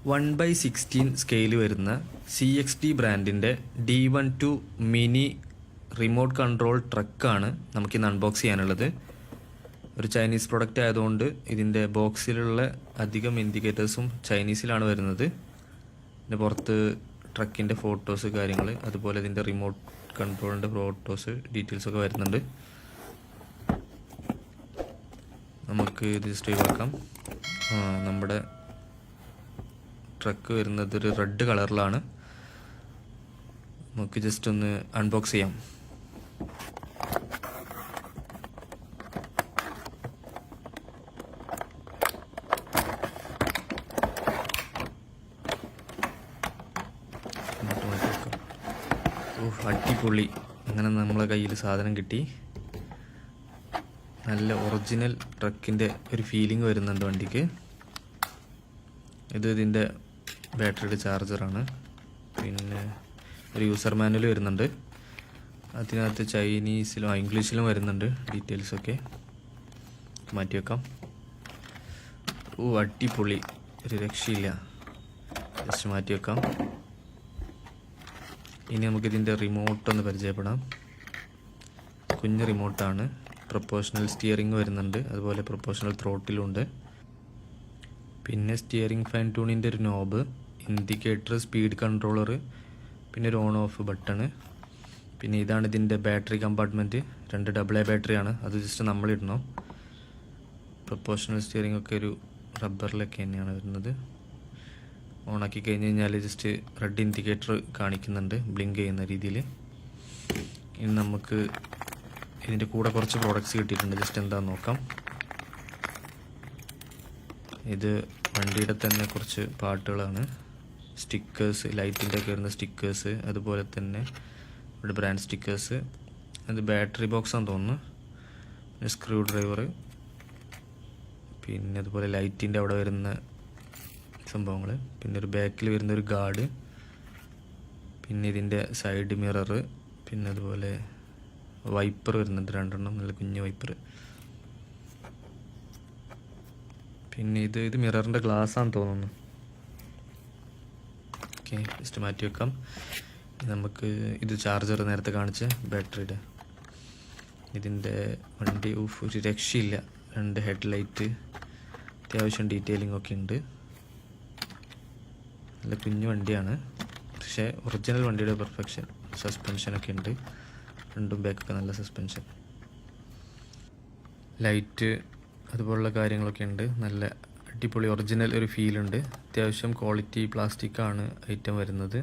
1/16 scale വരുന്ന CXT ബ്രാൻഡിൻ്റെ D12 mini remote control ട്രക്കാണ് നമുക്കിന്ന് അൺബോക്സ് ചെയ്യാനുള്ളത്. ഒരു ചൈനീസ് പ്രൊഡക്റ്റ് ആയതുകൊണ്ട് ഇതിൻ്റെ ബോക്സിലുള്ള അധികം ഇൻഡിക്കേറ്റേഴ്സും ചൈനീസിലാണ് വരുന്നത്. ഇതിൻ്റെ പുറത്ത് ട്രക്കിൻ്റെ ഫോട്ടോസ് കാര്യങ്ങൾ, അതുപോലെ ഇതിൻ്റെ റിമോട്ട് കൺട്രോളിൻ്റെ ഫോട്ടോസ് ഡീറ്റെയിൽസൊക്കെ വരുന്നുണ്ട്. നമുക്ക് ഇത് ജസ്റ്റ് ഒഴിവാക്കാം. നമ്മുടെ ട്രക്ക് വരുന്നത് ഒരു റെഡ് കളറിലാണ്. നമുക്ക് ജസ്റ്റ് ഒന്ന് അൺബോക്സ് ചെയ്യാം. അടിപൊളി, അങ്ങനെ നമ്മളെ കയ്യിൽ സാധനം കിട്ടി. നല്ല ഒറിജിനൽ ട്രക്കിൻ്റെ ഒരു ഫീലിംഗ് വരുന്നുണ്ട് വണ്ടിക്ക്. ഇതിൻ്റെ ബാറ്ററിയുടെ ചാർജറാണ്. പിന്നെ ഒരു യൂസർ മാനുവൽ വരുന്നുണ്ട്. അതിനകത്ത് ചൈനീസിലും ഇംഗ്ലീഷിലും വരുന്നുണ്ട് ഡീറ്റെയിൽസൊക്കെ. മാറ്റി വെക്കാം. അടിപൊളി, ഒരു രക്ഷയില്ല. ജസ്റ്റ് മാറ്റി വെക്കാം. ഇനി നമുക്കിതിൻ്റെ റിമോട്ടൊന്ന് പരിചയപ്പെടാം. കുഞ്ഞ് റിമോട്ടാണ്. പ്രൊപ്പോഷണൽ സ്റ്റിയറിംഗ് വരുന്നുണ്ട്, അതുപോലെ പ്രൊപ്പോഷണൽ ത്രോട്ടിലുണ്ട്. പിന്നെ സ്റ്റിയറിംഗ് ഫൈൻ ട്യൂണിൻ്റെ ഒരു നോബ്, ഇൻഡിക്കേറ്റർ, സ്പീഡ് കൺട്രോളർ, പിന്നെ ഒരു ഓൺ ഓഫ് ബട്ടണ്. പിന്നെ ഇതാണ് ഇതിൻ്റെ ബാറ്ററി കമ്പാർട്ട്മെൻറ്റ്. 2 AA ബാറ്ററിയാണ്, അത് ജസ്റ്റ് നമ്മളിടണം. പ്രൊപ്പോഷണൽ സ്റ്റിയറിംഗ് ഒക്കെ ഒരു റബ്ബറിലൊക്കെ തന്നെയാണ് വരുന്നത്. ഓണാക്കി കഴിഞ്ഞ് കഴിഞ്ഞാൽ ജസ്റ്റ് റെഡ് ഇൻഡിക്കേറ്റർ കാണിക്കുന്നുണ്ട്, ബ്ലിങ്ക് ചെയ്യുന്ന രീതിയിൽ. ഇനി നമുക്ക് ഇതിൻ്റെ കൂടെ കുറച്ച് പ്രോഡക്റ്റ്സ് കിട്ടിയിട്ടുണ്ട്. ജസ്റ്റ് എന്താണെന്ന് നോക്കാം. ഇത് വണ്ടിയുടെ തന്നെ കുറച്ച് പാർട്ടുകളാണ്. സ്റ്റിക്കേഴ്സ്, ലൈറ്റിൻ്റെ ഒക്കെ വരുന്ന സ്റ്റിക്കേഴ്സ്, അതുപോലെ തന്നെ ഇവിടെ ബ്രാൻഡ് സ്റ്റിക്കേഴ്സ്. അത് ബാറ്ററി ബോക്സ് ആണെന്ന് തോന്നുന്നു. പിന്നെ സ്ക്രൂ ഡ്രൈവർ, പിന്നെ അതുപോലെ ലൈറ്റിൻ്റെ അവിടെ വരുന്ന സംഭവങ്ങൾ, പിന്നെ ഒരു ബാക്കിൽ വരുന്ന ഒരു ഗാർഡ്, പിന്നെ ഇതിൻ്റെ സൈഡ് മിറർ, പിന്നെ അതുപോലെ വൈപ്പർ വരുന്നുണ്ട് 2 നല്ല കുഞ്ഞ് വൈപ്പർ. പിന്നെ ഇത് മിററിൻ്റെ ഗ്ലാസ് ആണെന്ന് തോന്നുന്നു. ഓക്കെ, ജസ്റ്റ് മാറ്റി വെക്കാം. നമുക്ക് ഇത് ചാർജർ നേരത്തെ കാണിച്ച ബാറ്ററിയുടെ. ഇതിൻ്റെ വണ്ടി ഒരു രക്ഷയില്ല. 2 ഹെഡ്ലൈറ്റ്, അത്യാവശ്യം ഡീറ്റെയിലിംഗ് ഒക്കെ ഉണ്ട്. നല്ല കുഞ്ഞു വണ്ടിയാണ്, പക്ഷേ ഒറിജിനൽ വണ്ടിയുടെ പെർഫെക്ഷൻ. സസ്പെൻഷനൊക്കെ ഉണ്ട്, 2 ബാക്കൊക്കെ നല്ല സസ്പെൻഷൻ. ലൈറ്റ് അതുപോലുള്ള കാര്യങ്ങളൊക്കെ ഉണ്ട്. നല്ല അടിപൊളി ഒറിജിനൽ ഒരു ഫീലുണ്ട്. അത്യാവശ്യം ക്വാളിറ്റി പ്ലാസ്റ്റിക്കാണ് ഐറ്റം വരുന്നത്.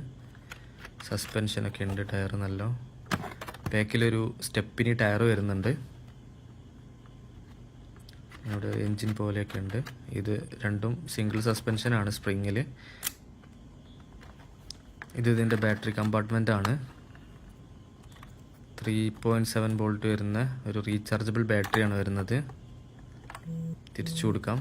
സസ്പെൻഷനൊക്കെ ഉണ്ട്. ടയർ നല്ല ബാക്കിലൊരു സ്റ്റെപ്പിന് ടയർ വരുന്നുണ്ട്. അവിടെ എൻജിൻ പോലെയൊക്കെ ഉണ്ട്. ഇത് 2 സിംഗിൾ സസ്പെൻഷനാണ് സ്പ്രിങ്ങിൽ. ഇതിൻ്റെ ബാറ്ററി കമ്പാർട്ട്മെൻ്റ് ആണ്. 3.7 വോൾട്ട് വരുന്ന ഒരു റീചാർജബിൾ ബാറ്ററിയാണ് വരുന്നത്. തിരിച്ചു കൊടുക്കാം.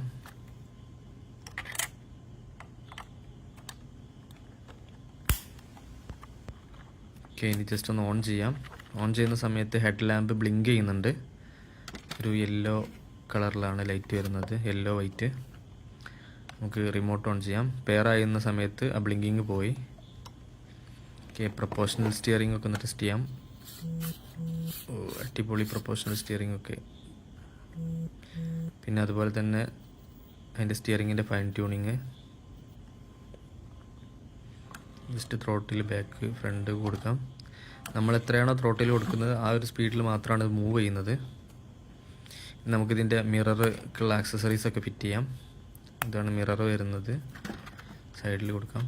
ഓക്കെ, ഇനി ജസ്റ്റ് ഒന്ന് ഓൺ ചെയ്യാം. ഓൺ ചെയ്യുന്ന സമയത്ത് ഹെഡ് ലാമ്പ് ബ്ലിങ്ക് ചെയ്യുന്നുണ്ട്. ഒരു യെല്ലോ കളറിലാണ് ലൈറ്റ് വരുന്നത്, യെല്ലോ വൈറ്റ്. നമുക്ക് റിമോട്ട് ഓൺ ചെയ്യാം. പെയർ ആയിരുന്ന സമയത്ത് ആ ബ്ലിങ്കിങ് പോയി. ഓക്കെ, പ്രൊപ്പോഷണൽ സ്റ്റിയറിംഗ് ഒക്കെ ഒന്ന് ടെസ്റ്റ് ചെയ്യാം. അടിപൊളി പ്രൊപ്പോഷണൽ സ്റ്റിയറിംഗ് ഒക്കെ. പിന്നെ അതുപോലെ തന്നെ അതിൻ്റെ സ്റ്റിയറിങ്ങിൻ്റെ fine tuning. Just throttle back front കൊടുക്കാം. നമ്മൾ എത്രയാണോ ത്രോട്ടിൽ കൊടുക്കുന്നത് ആ ഒരു സ്പീഡിൽ മാത്രമാണ് ഇത് മൂവ് ചെയ്യുന്നത്. നമുക്കിതിൻ്റെ മിററുള്ള ആക്സസറീസൊക്കെ ഫിറ്റ് ചെയ്യാം. ഇതാണ് മിറർ വരുന്നത്. സൈഡിൽ കൊടുക്കാം.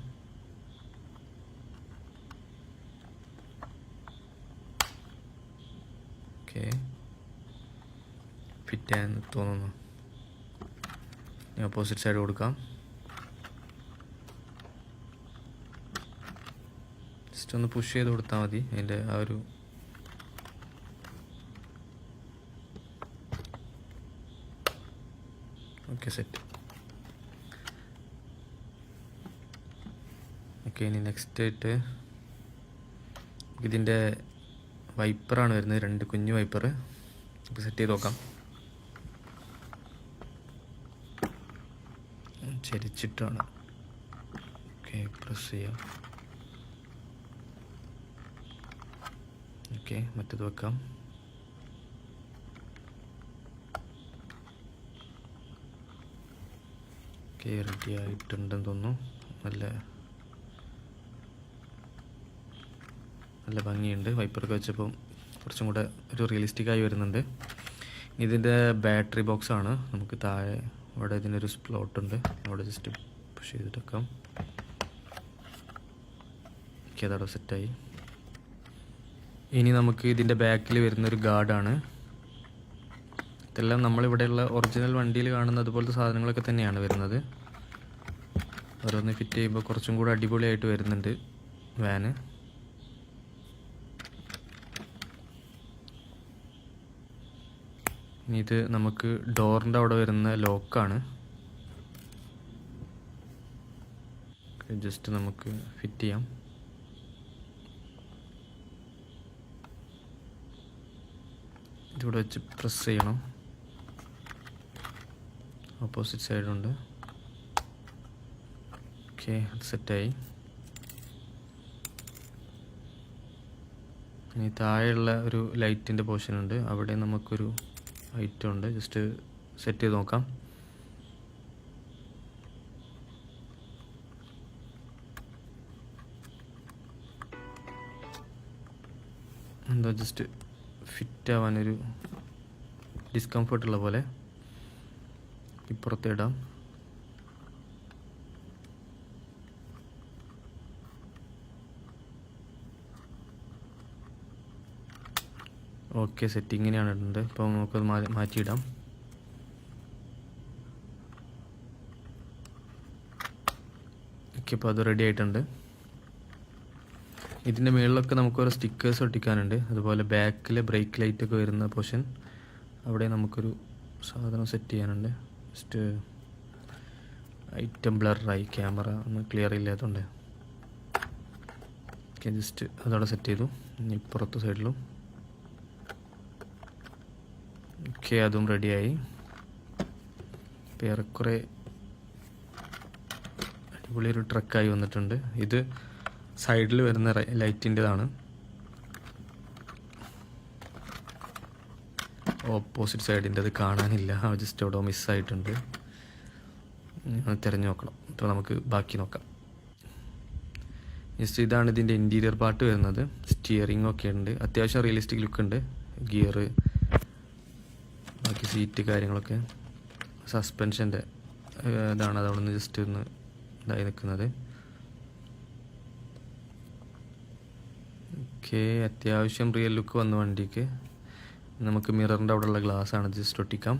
ഓക്കെ, ഫിറ്റ് ആയെന്ന് തോന്നുന്നു. ഓപ്പോസിറ്റ് സൈഡ് കൊടുക്കാം. ജസ്റ്റ് ഒന്ന് പുഷ് ചെയ്ത് കൊടുത്താൽ മതി. അതിൻ്റെ ആ ഒരു ഓക്കെ, സെറ്റ്. ഓക്കെ, ഇനി നെക്സ്റ്റ് ആയിട്ട് ഇതിൻ്റെ വൈപ്പറാണ് വരുന്നത്. 2 കുഞ്ഞു വൈപ്പർ. നമുക്ക് സെറ്റ് ചെയ്ത് നോക്കാം. ചരിച്ചിട്ടാണ് ഓക്കെ, പ്രസ് ചെയ്യാം. ഓക്കെ, മറ്റേത് വെക്കാം. ഓക്കെ, റെഡി ആയിട്ടുണ്ടെന്ന് തോന്നുന്നു. നല്ല ഭംഗിയുണ്ട്. വൈപ്പറൊക്കെ വെച്ചപ്പം കുറച്ചും കൂടെ ഒരു റിയലിസ്റ്റിക്കായി വരുന്നുണ്ട്. ഇതിൻ്റെ ബാറ്ററി ബോക്സാണ്. നമുക്ക് താഴെ അവിടെ ഇതിനൊരു സ്ലോട്ടുണ്ട്, അവിടെ ജസ്റ്റ് പുഷ് ചെയ്തിട്ടേക്കാം. ഓക്കെ, അതവിടെ സെറ്റായി. ഇനി നമുക്ക് ഇതിൻ്റെ ബാക്കിൽ വരുന്നൊരു ഗാർഡാണ്. ഇതെല്ലാം നമ്മളിവിടെയുള്ള ഒറിജിനൽ വണ്ടിയിൽ കാണുന്ന അതുപോലത്തെ സാധനങ്ങളൊക്കെ തന്നെയാണ് വരുന്നത്. ഓരോന്ന് ഫിറ്റ് ചെയ്യുമ്പോൾ കുറച്ചും കൂടെ അടിപൊളിയായിട്ട് വരുന്നുണ്ട് വാന്. ഇനി ഇത് നമുക്ക് ഡോറിൻ്റെ അവിടെ വരുന്ന ലോക്കാണ്. ജസ്റ്റ് നമുക്ക് ഫിറ്റ് ചെയ്യാം. ഇതിവിടെ വെച്ച് പ്രസ് ചെയ്യണം. ഓപ്പോസിറ്റ് സൈഡുണ്ട്. ഓക്കെ, അത് സെറ്റായി. ഇനി താഴെയുള്ള ഒരു ലൈറ്റിൻ്റെ പോർഷനുണ്ട്, അവിടെ നമുക്കൊരു ഐറ്റം ഉണ്ട്. ജസ്റ്റ് സെറ്റ് ചെയ്ത് നോക്കാം. എന്താ ജസ്റ്റ് ഫിറ്റ് ആവാനൊരു ഡിസ്കംഫർട്ടുള്ള പോലെ. ഇപ്പുറത്തെ ഇടാം. ഓക്കെ, സെറ്റ് ഇങ്ങനെയാണ് ഇടുന്നത്. ഇപ്പോൾ നമുക്കത് മാറ്റിയിടാം. ഓക്കെ, അപ്പോൾ അത് റെഡി ആയിട്ടുണ്ട്. ഇതിൻ്റെ മുകളിലൊക്കെ നമുക്ക് ഓരോ സ്റ്റിക്കേഴ്സ് ഒട്ടിക്കാനുണ്ട്. അതുപോലെ ബാക്കിലെ ബ്രേക്ക് ലൈറ്റൊക്കെ വരുന്ന പോർഷൻ അവിടെ നമുക്കൊരു സാധനം സെറ്റ് ചെയ്യാനുണ്ട്. ജസ്റ്റ് ഐറ്റം ബ്ലറായി, ക്യാമറ ഒന്ന് ക്ലിയർ ഇല്ലാത്തതുകൊണ്ട്. ഓക്കെ, ജസ്റ്റ് അതവിടെ സെറ്റ് ചെയ്തു. ഇനി ഇപ്പുറത്തെ സൈഡിലും ഓക്കെ, അതും റെഡിയായി. ഇപ്പോൾ ഏറെക്കുറെ അടിപൊളി ഒരു ട്രക്കായി വന്നിട്ടുണ്ട്. ഇത് സൈഡിൽ വരുന്ന ലൈറ്റിൻ്റെതാണ്. ഓപ്പോസിറ്റ് സൈഡിൻ്റെ അത് കാണാനില്ല, ജസ്റ്റ് അവിടെ മിസ്സായിട്ടുണ്ട്. തിരഞ്ഞു നോക്കണം. അപ്പോൾ നമുക്ക് ബാക്കി നോക്കാം. ജസ്റ്റ് ഇതാണ് ഇതിൻ്റെ ഇൻറ്റീരിയർ പാർട്ട് വരുന്നത്. സ്റ്റിയറിംഗ് ഒക്കെ ഉണ്ട്, അത്യാവശ്യം റിയലിസ്റ്റിക് ലുക്ക് ഉണ്ട്. ഗിയർ, ബാക്കി സീറ്റ് കാര്യങ്ങളൊക്കെ. സസ്പെൻഷൻ്റെ ഇതാണ്, അതവിടെ നിന്ന് ജസ്റ്റ് ഒന്ന് ഇതായി നിൽക്കുന്നത്. ഓക്കെ, അത്യാവശ്യം റിയൽ ലുക്ക് വന്ന വണ്ടിക്ക്. നമുക്ക് മിററിൻ്റെ അവിടെയുള്ള ഗ്ലാസ്സാണ്, ജസ്റ്റ് ഒട്ടിക്കാം.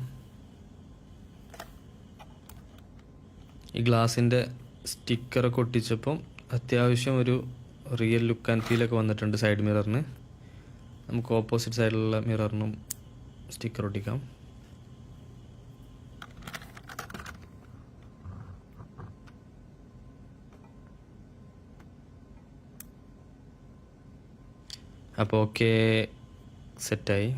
ഈ ഗ്ലാസിൻ്റെ സ്റ്റിക്കറൊക്കെ ഒട്ടിച്ചപ്പം അത്യാവശ്യം ഒരു റിയൽ ലുക്ക് ആൻഡ് ഫീലൊക്കെ വന്നിട്ടുണ്ട് സൈഡ് മിററിന്. നമുക്ക് ഓപ്പോസിറ്റ് സൈഡിലുള്ള മിററിനും സ്റ്റിക്കർ ഒട്ടിക്കാം. അപ്പോൾ ഓക്കെ, സെറ്റായി.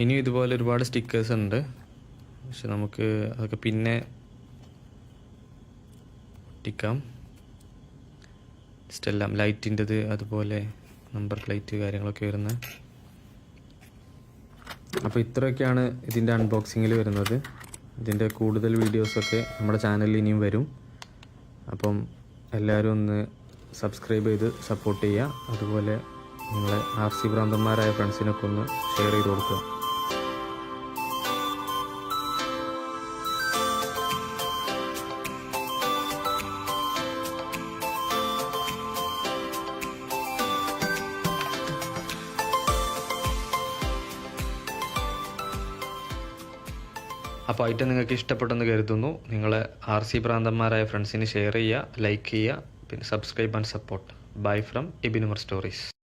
ഇനിയും ഇതുപോലെ ഒരുപാട് സ്റ്റിക്കേഴ്സ് ഉണ്ട്, പക്ഷെ നമുക്ക് അതൊക്കെ പിന്നെ ഒട്ടിക്കാം. ജസ്റ്റ് എല്ലാം ലൈറ്റിൻ്റെത്, അതുപോലെ നമ്പർ പ്ലേറ്റ് കാര്യങ്ങളൊക്കെ വരുന്നത്. അപ്പോൾ ഇത്രയൊക്കെയാണ് ഇതിൻ്റെ അൺബോക്സിങ്ങിൽ വരുന്നത്. ഇതിൻ്റെ കൂടുതൽ വീഡിയോസൊക്കെ നമ്മുടെ ചാനലിൽ ഇനിയും വരും. അപ്പം എല്ലാവരും ഒന്ന് സബ്സ്ക്രൈബ് ചെയ്ത് സപ്പോർട്ട് ചെയ്യുക. അതുപോലെ നിങ്ങളെ RC ഭ്രാന്തന്മാരായ ഫ്രണ്ട്സിനൊക്കെ ഒന്ന് ഷെയർ ചെയ്ത് കൊടുക്കുക. അപ്പോൾ ഐറ്റം നിങ്ങൾക്ക് ഇഷ്ടപ്പെട്ടെന്ന് കരുതുന്നു. നിങ്ങൾ RC ഭ്രാന്തന്മാരായ ഫ്രണ്ട്സിന് ഷെയർ ചെയ്യുക, ലൈക്ക് ചെയ്യുക, പിന്നെ subscribe and support. Bye from ഇബിനുമർ സ്റ്റോറീസ്.